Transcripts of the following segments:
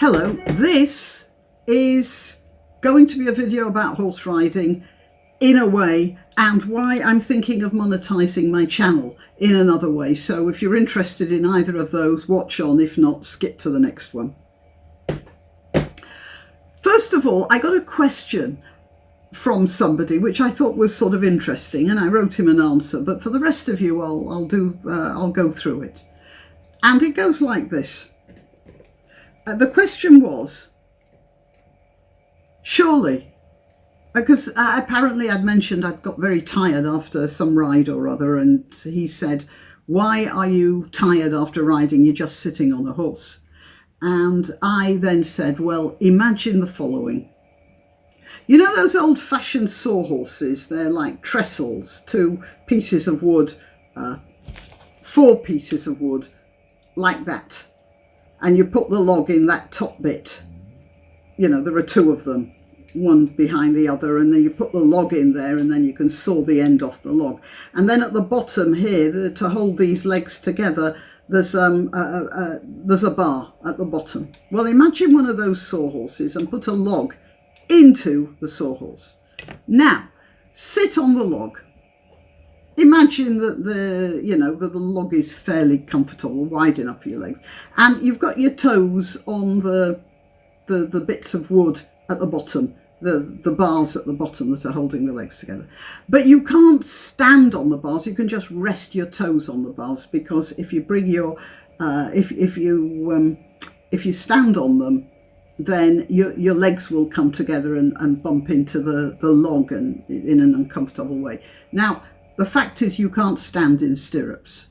Hello, this is going to be a video about horse riding in a way and why I'm thinking of monetizing my channel in another way. So if you're interested in either of those, watch on. If not, skip to the next one. First of all, I got a question from somebody which I thought was sort of interesting, and I wrote him an answer, but for the rest of you I'll go through it. And it goes like this. The question was, surely, because apparently I'd mentioned I'd got very tired after some ride or other, and he said, why are you tired after riding? You're just sitting on a horse. And I then said, well, imagine the following. You know those old-fashioned sawhorses? They're like trestles, 2 pieces of wood, 4 pieces of wood, like that. And you put the log in that top bit. You know, there are 2 of them, one behind the other, and then you put the log in there, and then you can saw the end off the log. And then at the bottom here, to hold these legs together, there's a bar at the bottom. Well, imagine one of those sawhorses and put a log into the sawhorse. Now, sit on the log. Imagine that the log is fairly comfortable, wide enough for your legs, and you've got your toes on the bits of wood at the bottom, the bars at the bottom that are holding the legs together. But you can't stand on the bars. You can just rest your toes on the bars, because if you bring your if you stand on them, then your legs will come together and bump into the log and in an uncomfortable way. Now, the fact is, you can't stand in stirrups.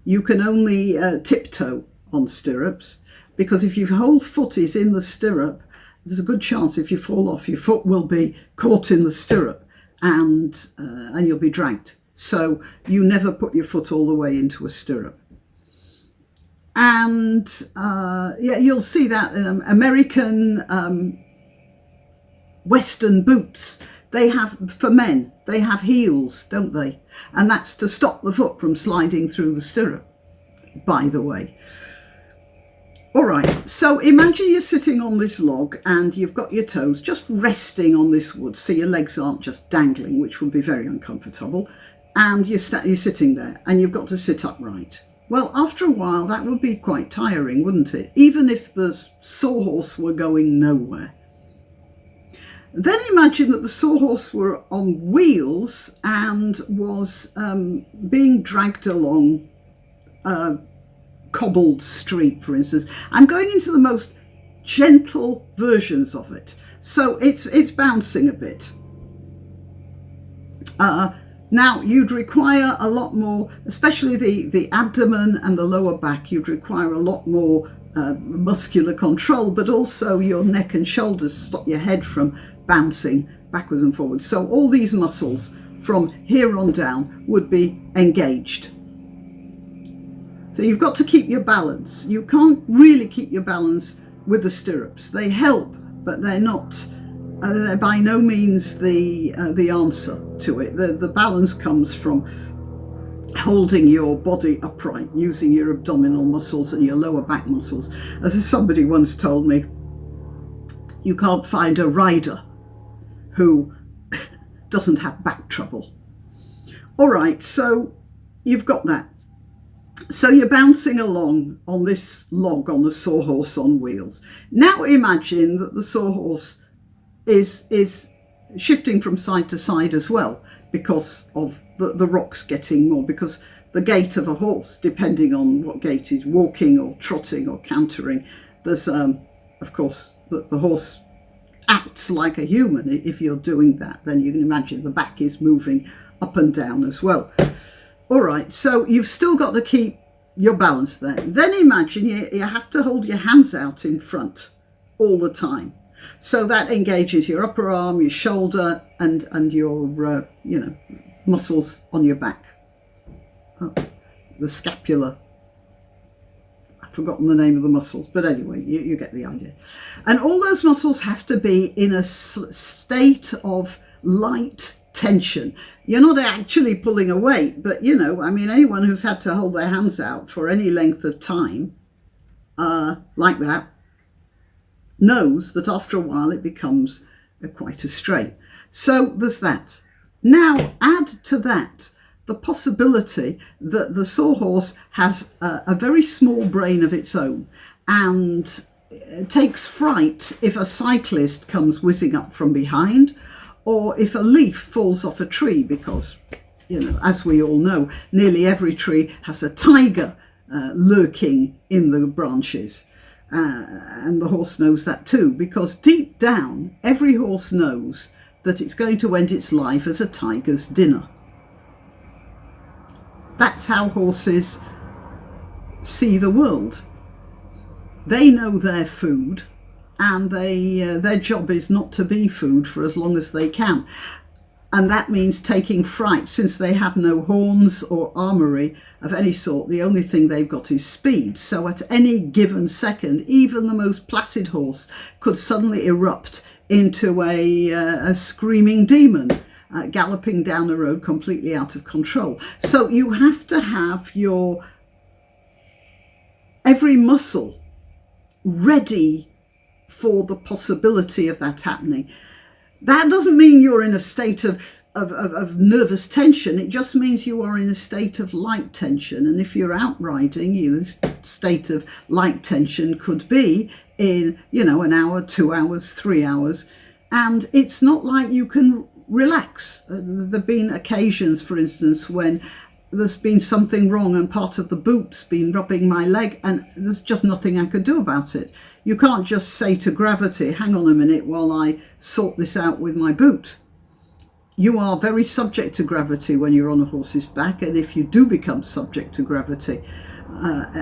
You can only tiptoe on stirrups, because if your whole foot is in the stirrup, there's a good chance if you fall off, your foot will be caught in the stirrup and you'll be dragged. So you never put your foot all the way into a stirrup. And you'll see that in American Western boots. They have, for men, they have heels, don't they? And that's to stop the foot from sliding through the stirrup, by the way. All right, so imagine you're sitting on this log and you've got your toes just resting on this wood, so your legs aren't just dangling, which would be very uncomfortable, and you're sitting there and you've got to sit upright. Well, after a while, that would be quite tiring, wouldn't it? Even if the sawhorse were going nowhere. Then imagine that the sawhorse were on wheels and was being dragged along a cobbled street, for instance. I'm going into the most gentle versions of it. So it's bouncing a bit. Now, you'd require a lot more, especially the abdomen and the lower back, you'd require a lot more muscular control, but also your neck and shoulders stop your head from bouncing backwards and forwards. So all these muscles from here on down would be engaged. So you've got to keep your balance. You can't really keep your balance with the stirrups. They help, but they're not. They're by no means the answer to it. The balance comes from holding your body upright, using your abdominal muscles and your lower back muscles. As somebody once told me, you can't find a rider who doesn't have back trouble. All right, so you've got that. So you're bouncing along on this log on the sawhorse on wheels. Now imagine that the sawhorse is shifting from side to side as well, because of the rocks getting more, because the gait of a horse, depending on what gait is, walking or trotting or cantering, there's of course the horse acts like a human. If you're doing that, then you can imagine the back is moving up and down as well. All right, so you've still got to keep your balance there. Then imagine you have to hold your hands out in front all the time. So that engages your upper arm, your shoulder, and your muscles on your back. Oh, the scapula. I've forgotten the name of the muscles, but anyway, you get the idea. And all those muscles have to be in a state of light tension. You're not actually pulling a weight, but anyone who's had to hold their hands out for any length of time like that knows that after a while it becomes quite a strain. So there's that. Now add to that the possibility that the sawhorse has a very small brain of its own and takes fright if a cyclist comes whizzing up from behind, or if a leaf falls off a tree, because, you know, as we all know, nearly every tree has a tiger lurking in the branches. And the horse knows that too, because deep down, every horse knows that it's going to end its life as a tiger's dinner. That's how horses see the world. They know their food, and their job is not to be food for as long as they can. And that means taking fright. Since they have no horns or armoury of any sort, the only thing they've got is speed. So at any given second, even the most placid horse could suddenly erupt into a screaming demon, galloping down the road completely out of control. So you have to have your every muscle ready for the possibility of that happening. That doesn't mean you're in a state of nervous tension. It just means you are in a state of light tension. And if you're out riding, this state of light tension could be in, you know, an hour, 2 hours, 3 hours. And it's not like you can relax. There've been occasions, for instance, when there's been something wrong and part of the boot's been rubbing my leg and there's just nothing I could do about it. You can't just say to gravity, hang on a minute while I sort this out with my boot. You are very subject to gravity when you're on a horse's back, and if you do become subject to gravity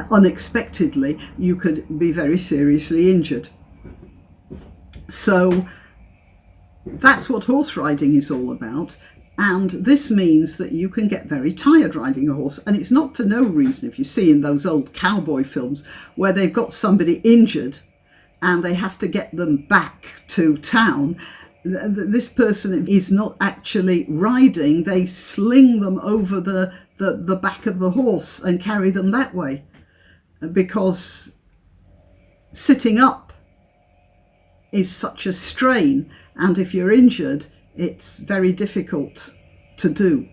unexpectedly, you could be very seriously injured. So that's what horse riding is all about. And this means that you can get very tired riding a horse. And it's not for no reason. If you see in those old cowboy films where they've got somebody injured and they have to get them back to town, this person is not actually riding. They sling them over the back of the horse and carry them that way, because sitting up is such a strain. And if you're injured, it's very difficult to do.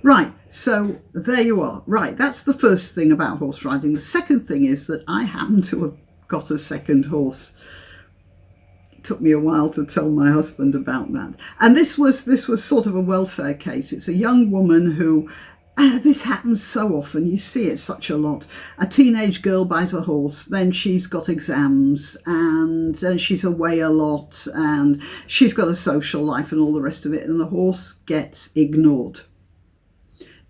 Right, so there you are. Right, that's the first thing about horse riding. The second thing is that I happen to have got a second horse. It took me a while to tell my husband about that. And this was sort of a welfare case. It's a young woman who, this happens so often, you see it such a lot. A teenage girl buys a horse, then she's got exams and she's away a lot and she's got a social life and all the rest of it, and the horse gets ignored.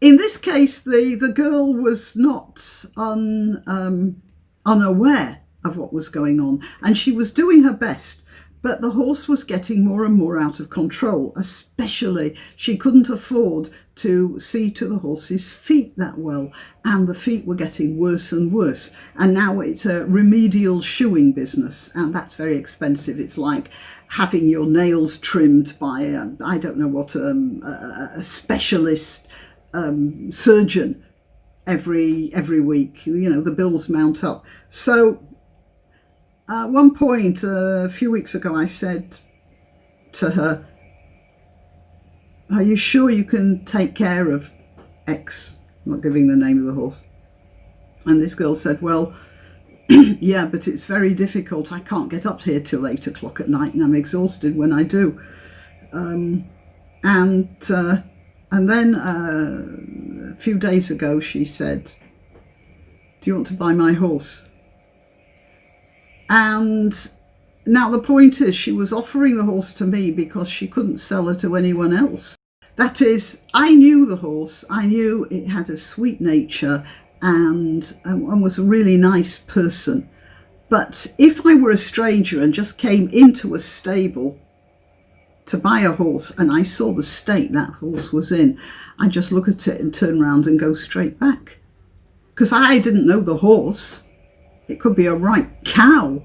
In this case, the girl was not unaware of what was going on, and she was doing her best. But the horse was getting more and more out of control, especially she couldn't afford to see to the horse's feet that well, and the feet were getting worse and worse. And now it's a remedial shoeing business, and that's very expensive. It's like having your nails trimmed by, I don't know what, a specialist surgeon every week. You know, the bills mount up. So at one point, a few weeks ago, I said to her, are you sure you can take care of X? I'm not giving the name of the horse. And this girl said, well, yeah, but it's very difficult. I can't get up here till 8 o'clock at night, and I'm exhausted when I do. And then a few days ago, she said, do you want to buy my horse? And now the point is, she was offering the horse to me because she couldn't sell her to anyone else. That is, I knew the horse. I knew it had a sweet nature and was a really nice person. But if I were a stranger and just came into a stable to buy a horse and I saw the state that horse was in, I'd just look at it and turn around and go straight back. Because I didn't know the horse. It could be a right cow.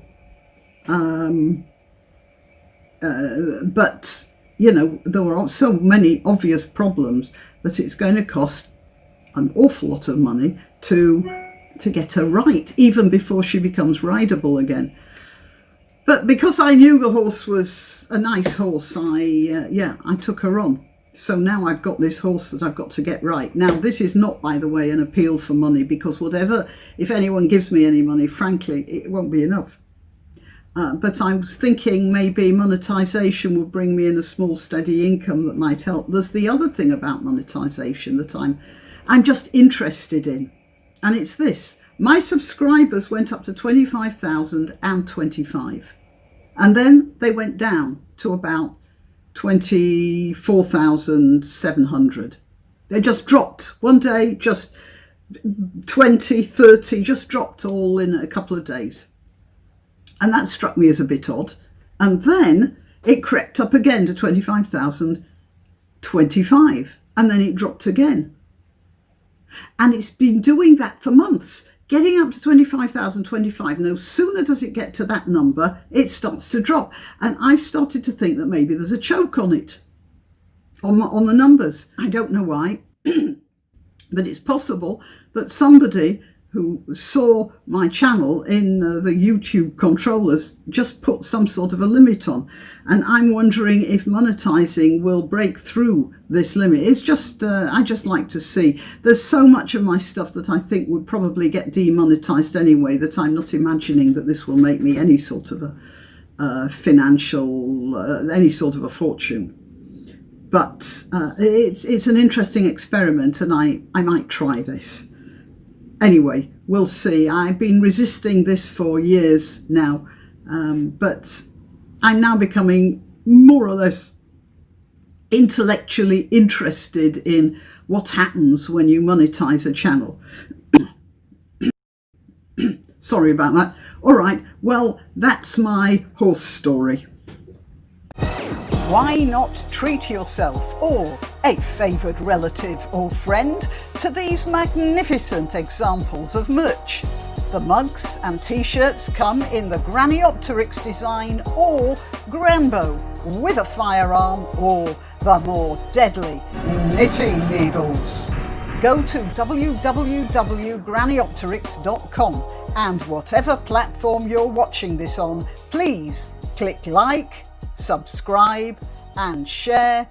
But, you know, there were so many obvious problems that it's going to cost an awful lot of money to get her right, even before she becomes rideable again. But because I knew the horse was a nice horse, I took her on. So now I've got this horse that I've got to get right. Now, this is not, by the way, an appeal for money, because if anyone gives me any money, frankly, it won't be enough. But I was thinking maybe monetization would bring me in a small, steady income that might help. There's the other thing about monetization that I'm just interested in, and it's this. My subscribers went up to 25,000 and 25, and then they went down to about 24,700. They just dropped one day, just 20, 30, just dropped all in a couple of days. And that struck me as a bit odd. And then it crept up again to 25,025, and then it dropped again. And it's been doing that for months, getting up to 25,025. No sooner does it get to that number, it starts to drop. And I've started to think that maybe there's a choke on it, on the numbers. I don't know why, but it's possible that somebody who saw my channel in the YouTube controllers just put some sort of a limit on. And I'm wondering if monetizing will break through this limit. It's just, I just like to see. There's so much of my stuff that I think would probably get demonetized anyway, that I'm not imagining that this will make me any sort of a financial, any sort of a fortune. But it's an interesting experiment, and I might try this. Anyway, we'll see. I've been resisting this for years now, but I'm now becoming more or less intellectually interested in what happens when you monetize a channel. Sorry about that. All right, well, that's my horse story. Why not treat yourself or a favoured relative or friend to these magnificent examples of merch? The mugs and t-shirts come in the Graniopteryx design or Granbo with a firearm or the more deadly knitting needles. Go to www.graniopteryx.com and whatever platform you're watching this on, please click like, subscribe and share.